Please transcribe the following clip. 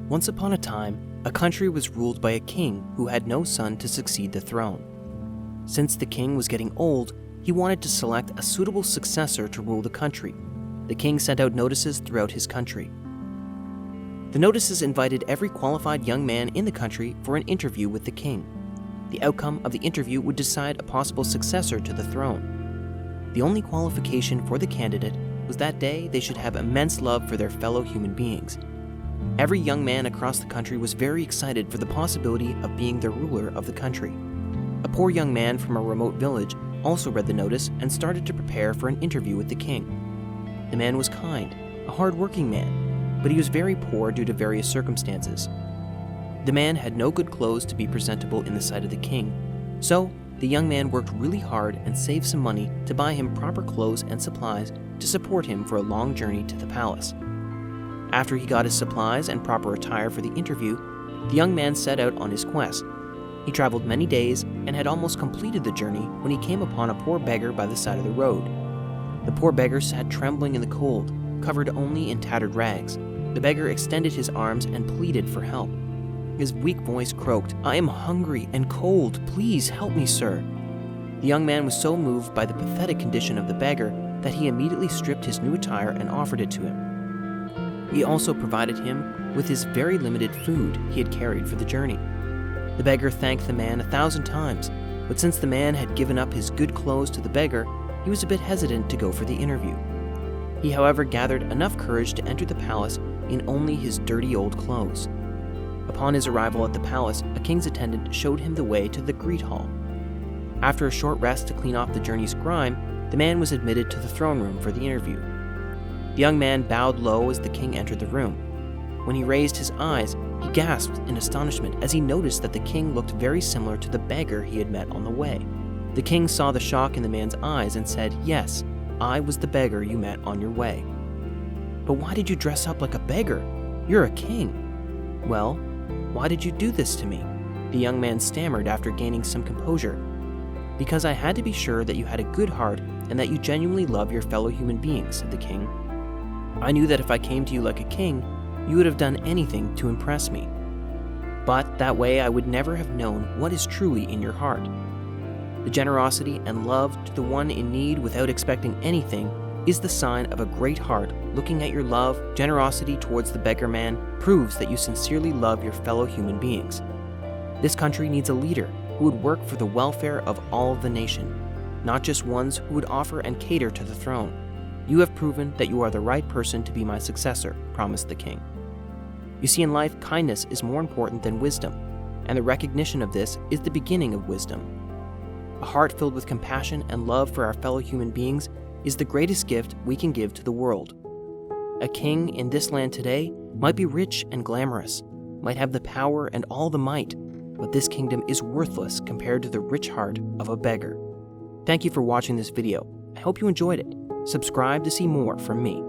Once upon a time, a country was ruled by a king who had no son to succeed the throne. Since the king was getting old, he wanted to select a suitable successor to rule the country. The king sent out notices throughout his country. The notices invited every qualified young man in the country for an interview with the king. The outcome of the interview would decide a possible successor to the throne. The only qualification for the candidate was that day they should have immense love for their fellow human beings. Every young man across the country was very excited for the possibility of being the ruler of the country. A poor young man from a remote village also read the notice and started to prepare for an interview with the king. The man was kind, a hard-working man, but he was very poor due to various circumstances. The man had no good clothes to be presentable in the sight of the king, so the young man worked really hard and saved some money to buy him proper clothes and supplies to support him for a long journey to the palace. After he got his supplies and proper attire for the interview, the young man set out on his quest. He traveled many days and had almost completed the journey when he came upon a poor beggar by the side of the road. The poor beggar sat trembling in the cold, covered only in tattered rags. The beggar extended his arms and pleaded for help. His weak voice croaked, "I am hungry and cold. Please help me, sir." The young man was so moved by the pathetic condition of the beggar that he immediately stripped his new attire and offered it to him. He also provided him with his very limited food he had carried for the journey. The beggar thanked the man 1,000 times, but since the man had given up his good clothes to the beggar, he was a bit hesitant to go for the interview. He, however, gathered enough courage to enter the palace in only his dirty old clothes. Upon his arrival at the palace, a king's attendant showed him the way to the greet hall. After a short rest to clean off the journey's grime, the man was admitted to the throne room for the interview. The young man bowed low as the king entered the room. When he raised his eyes, he gasped in astonishment as he noticed that the king looked very similar to the beggar he had met on the way. The king saw the shock in the man's eyes and said, "Yes, I was the beggar you met on your way." "But why did you dress up like a beggar? You're a king." "Well, why did you do this to me?" the young man stammered after gaining some composure. "Because I had to be sure that you had a good heart and that you genuinely love your fellow human beings," said the king. "I knew that if I came to you like a king, you would have done anything to impress me. But that way I would never have known what is truly in your heart. The generosity and love to the one in need without expecting anything is the sign of a great heart. Looking at your love, generosity towards the beggar man proves that you sincerely love your fellow human beings. This country needs a leader who would work for the welfare of all of the nation, not just ones who would offer and cater to the throne. You have proven that you are the right person to be my successor," promised the king. You see, in life, kindness is more important than wisdom, and the recognition of this is the beginning of wisdom. A heart filled with compassion and love for our fellow human beings is the greatest gift we can give to the world. A king in this land today might be rich and glamorous, might have the power and all the might, but this kingdom is worthless compared to the rich heart of a beggar. Thank you for watching this video. I hope you enjoyed it. Subscribe to see more from me.